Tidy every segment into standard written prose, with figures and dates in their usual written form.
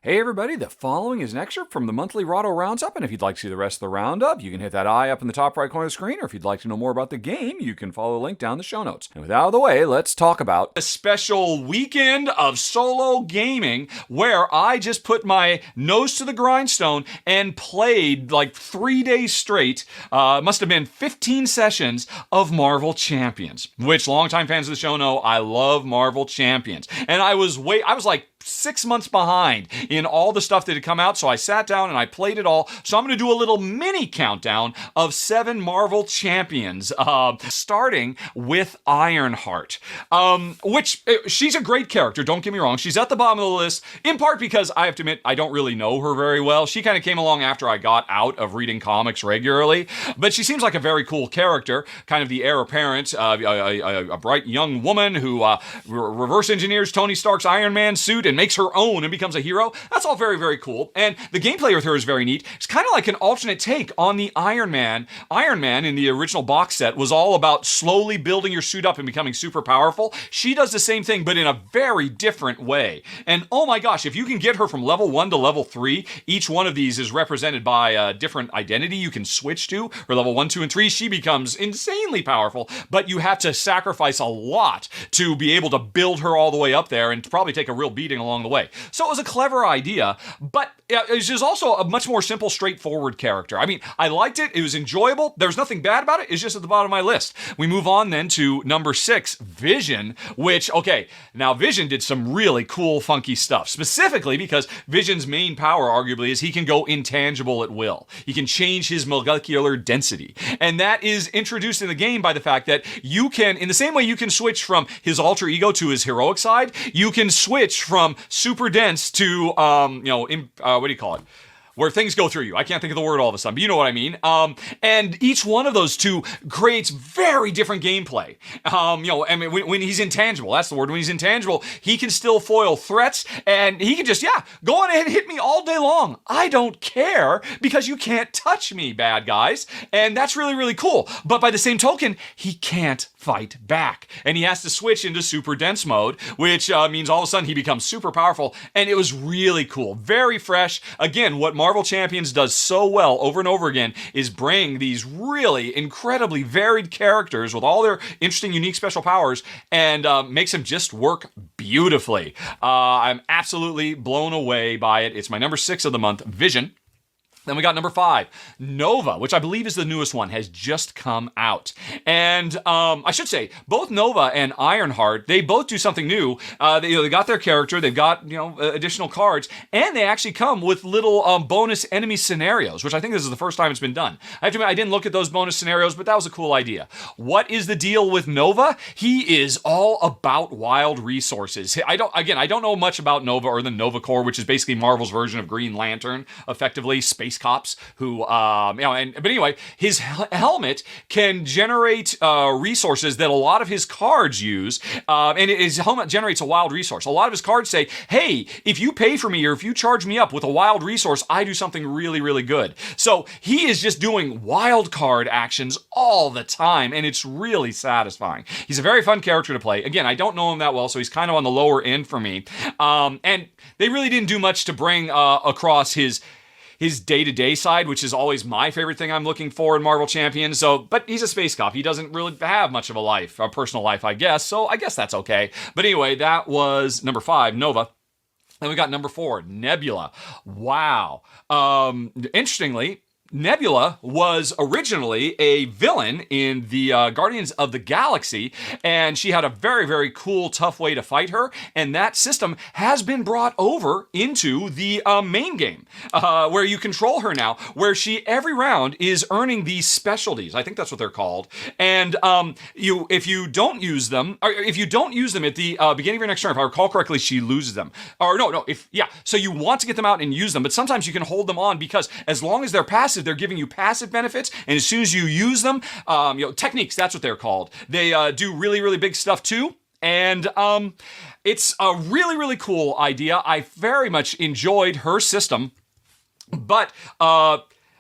Hey everybody, the following is an excerpt from the monthly Rahdo Roundup, and if you'd like to see the rest of the Roundup, you can hit that eye up in the top right corner of the screen, or if you'd like to know more about the game, you can follow the link down in the show notes. And with that out of the way, let's talk about a special weekend of solo gaming where I just put my nose to the grindstone and played like 3 days straight, must have been 15 sessions of Marvel Champions, which longtime fans of the show know I love Marvel Champions. And I was like 6 months behind in all the stuff that had come out, so I sat down and I played it all. So I'm going to do a little mini countdown of 7 Marvel Champions, starting with Ironheart, which she's a great character, don't get me wrong. She's at the bottom of the list, in part because I have to admit I don't really know her very well. She kind of came along after I got out of reading comics regularly, but she seems like a very cool character, kind of the heir apparent, a bright young woman who reverse engineers Tony Stark's Iron Man suit and makes her own and becomes a hero. That's all very, very cool. And the gameplay with her is very neat. It's kind of like an alternate take on the Iron Man. Iron Man in the original box set was all about slowly building your suit up and becoming super powerful. She does the same thing, but in a very different way. And oh my gosh, if you can get her from level 1 to level 3, each one of these is represented by a different identity you can switch to. For level 1, 2, and 3, she becomes insanely powerful, but you have to sacrifice a lot to be able to build her all the way up there and probably take a real beating along the way. So it was a clever idea, but it was just also a much more simple, straightforward character. I mean, I liked it. It was enjoyable. There's nothing bad about it. It's just at the bottom of my list. We move on then to number 6, Vision, which, okay, now Vision did some really cool, funky stuff, specifically because Vision's main power, arguably, is he can go intangible at will. He can change his molecular density. And that is introduced in the game by the fact that you can, in the same way you can switch from his alter ego to his heroic side, you can switch from super dense to, what do you call it? Where things go through you. I can't think of the word all of a sudden, but you know what I mean. And each one of those two creates very different gameplay. When he's intangible, that's the word. When he's intangible, he can still foil threats, and he can just, go on ahead and hit me all day long. I don't care, because you can't touch me, bad guys. And that's really, really cool. But by the same token, he can't fight back. And he has to switch into super dense mode, which means all of a sudden he becomes super powerful. And it was really cool. Very fresh. Again, what Marvel Champions does so well over and over again is bring these really incredibly varied characters with all their interesting, unique special powers and makes them just work beautifully. I'm absolutely blown away by it. It's my number 6 of the month, Vision. Then we got number 5, Nova, which I believe is the newest one, has just come out. And I should say, both Nova and Ironheart, they both do something new. They got their character, they've got additional cards, and they actually come with little bonus enemy scenarios, which I think this is the first time it's been done. I have to admit, I didn't look at those bonus scenarios, but that was a cool idea. What is the deal with Nova? He is all about wild resources. I don't know much about Nova or the Nova Corps, which is basically Marvel's version of Green Lantern, effectively space cops who, but anyway, his helmet can generate resources that a lot of his cards use, and his helmet generates a wild resource. A lot of his cards say, hey, if you pay for me or if you charge me up with a wild resource, I do something really, really good. So he is just doing wild card actions all the time, and it's really satisfying. He's a very fun character to play. Again, I don't know him that well, so he's kind of on the lower end for me. And they really didn't do much to bring across his day-to-day side, which is always my favorite thing I'm looking for in Marvel Champions. But he's a space cop. He doesn't really have much of a personal life, I guess. So I guess that's okay. But anyway, that was number 5, Nova. Then we got number 4, Nebula. Wow. Interestingly, Nebula was originally a villain in the Guardians of the Galaxy, and she had a very, very cool, tough way to fight her, and that system has been brought over into the main game, where you control her now, where she, every round, is earning these specialties. I think that's what they're called. And if you don't use them at the beginning of your next turn, if I recall correctly, she loses them. So you want to get them out and use them, but sometimes you can hold them on because as long as they're passive, they're giving you passive benefits, and as soon as you use them, techniques, that's what they're called. They do really, really big stuff too. And it's a really, really cool idea. I very much enjoyed her system, but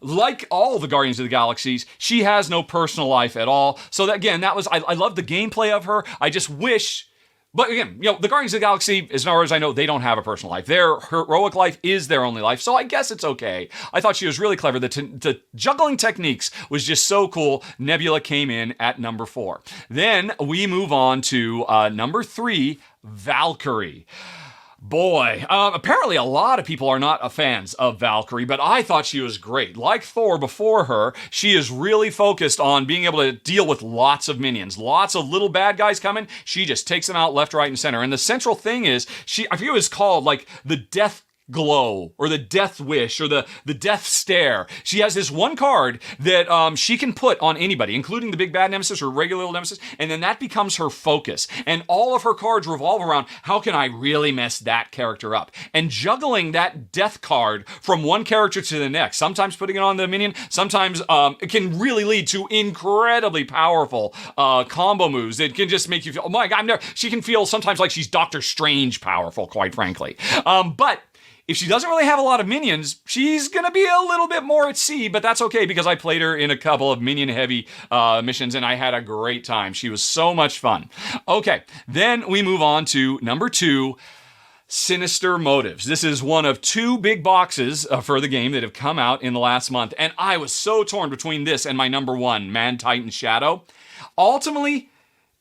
like all the Guardians of the Galaxies, she has no personal life at all. So that, again, I love the gameplay of her. I just wish But again, the Guardians of the Galaxy, as far as I know, they don't have a personal life. Their heroic life is their only life, so I guess it's okay. I thought she was really clever. The juggling techniques was just so cool. Nebula came in at number 4. Then we move on to number 3, Valkyrie. Boy, apparently a lot of people are not fans of Valkyrie, but I thought she was great. Like Thor before her, she is really focused on being able to deal with lots of minions. Lots of little bad guys coming. She just takes them out left, right, and center. And the central thing is, I forget what it's called, like the death glow or the death wish or the death stare. She has this one card that she can put on anybody, including the big bad nemesis or regular little nemesis, and then that becomes her focus. And all of her cards revolve around, how can I really mess that character up? And juggling that death card from one character to the next, sometimes putting it on the minion, sometimes it can really lead to incredibly powerful combo moves. It can just make you feel, oh my God, she can feel sometimes like she's Doctor Strange powerful, quite frankly. But if she doesn't really have a lot of minions, she's going to be a little bit more at sea, but that's okay because I played her in a couple of minion-heavy missions and I had a great time. She was so much fun. Okay, then we move on to number 2, Sinister Motives. This is one of 2 big boxes for the game that have come out in the last month, and I was so torn between this and my number 1, Man, Titan, Shadow. Ultimately,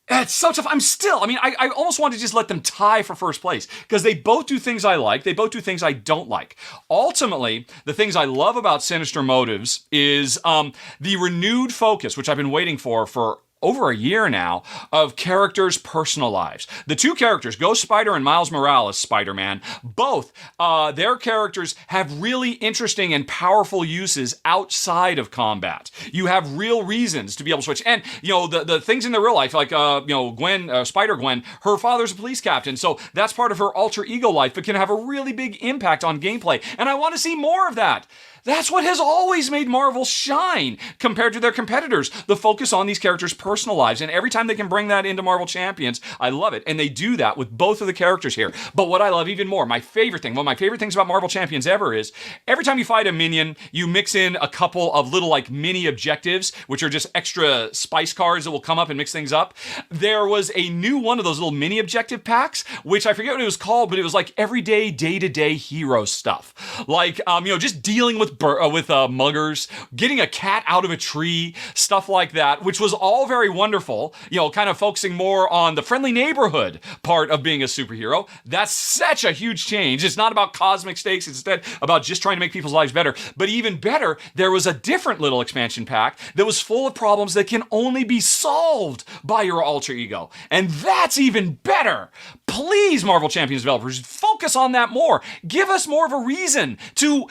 it's so tough. I almost want to just let them tie for first place because they both do things I like. They both do things I don't like. Ultimately, the things I love about Sinister Motives is the renewed focus, which I've been waiting for over a year now, of characters' personal lives. The 2 characters, Ghost Spider and Miles Morales Spider-Man, both, their characters have really interesting and powerful uses outside of combat. You have real reasons to be able to switch. And, the things in their real life, like, Gwen, Spider-Gwen, her father's a police captain, so that's part of her alter ego life, but can have a really big impact on gameplay. And I want to see more of that. That's what has always made Marvel shine compared to their competitors, the focus on these characters' personal lives. And every time they can bring that into Marvel Champions, I love it. And they do that with both of the characters here. But what I love even more, one of my favorite things about Marvel Champions ever is every time you fight a minion, you mix in a couple of little like mini objectives, which are just extra spice cards that will come up and mix things up. There was a new one of those little mini objective packs, which I forget what it was called, but it was like everyday, day-to-day hero stuff. Like, just dealing with muggers, getting a cat out of a tree, stuff like that, which was all very wonderful, kind of focusing more on the friendly neighborhood part of being a superhero. That's such a huge change. It's not about cosmic stakes. It's instead about just trying to make people's lives better. But even better, there was a different little expansion pack that was full of problems that can only be solved by your alter ego. And that's even better. Please, Marvel Champions developers, focus on that more. Give us more of a reason to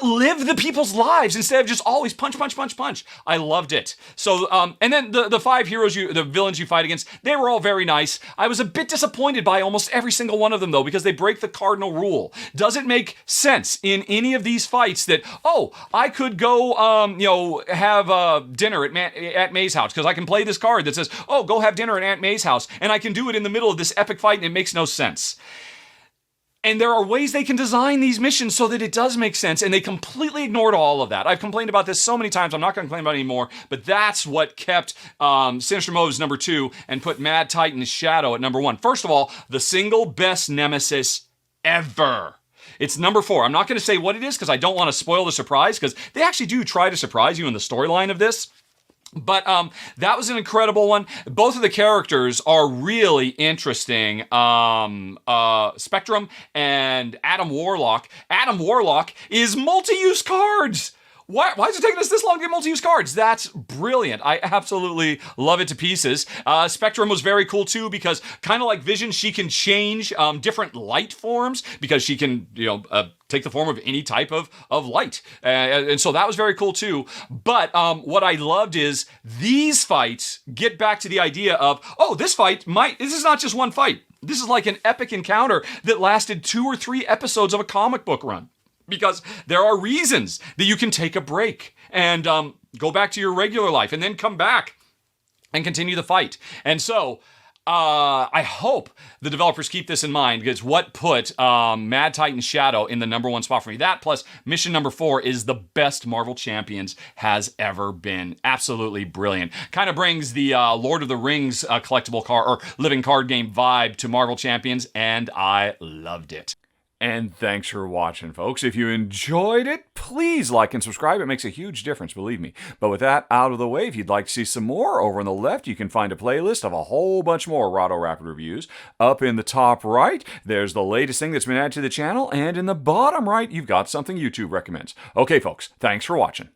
live the people's lives instead of just always punch. I loved it. So, and then the 5 heroes, the villains you fight against, they were all very nice. I was a bit disappointed by almost every single one of them, though, because they break the cardinal rule. Does it make sense in any of these fights that, I could go, have dinner at May's house because I can play this card that says, go have dinner at Aunt May's house, and I can do it in the middle of this epic fight, and it makes no sense. And there are ways they can design these missions so that it does make sense, and they completely ignored all of that. I've complained about this so many times, I'm not going to complain about it anymore, but that's what kept Sinister Motives number 2 and put Mad Titan's Shadow at number 1. First of all, the single best nemesis ever. It's number 4. I'm not going to say what it is because I don't want to spoil the surprise, because they actually do try to surprise you in the storyline of this. But that was an incredible one. Both of the characters are really interesting. Spectrum and Adam Warlock. Adam Warlock is multi-use cards. Why is it taking us this long to get multi-use cards? That's brilliant. I absolutely love it to pieces. Spectrum was very cool too because kind of like Vision, she can change different light forms because she can, take the form of any type of light. And so that was very cool too. But what I loved is these fights get back to the idea of, this is not just one fight. This is like an epic encounter that lasted 2 or 3 episodes of a comic book run. Because there are reasons that you can take a break and go back to your regular life and then come back and continue the fight. And so I hope the developers keep this in mind, because what put Mad Titan Shadow in the #1 spot for me. That plus mission number 4 is the best Marvel Champions has ever been. Absolutely brilliant. Kind of brings the Lord of the Rings collectible card or living card game vibe to Marvel Champions, and I loved it. And thanks for watching, folks. If you enjoyed it, please like and subscribe. It makes a huge difference, believe me. But with that out of the way, if you'd like to see some more, over on the left, you can find a playlist of a whole bunch more Rahdo Rapid reviews. Up in the top right, there's the latest thing that's been added to the channel. And in the bottom right, you've got something YouTube recommends. Okay, folks, thanks for watching.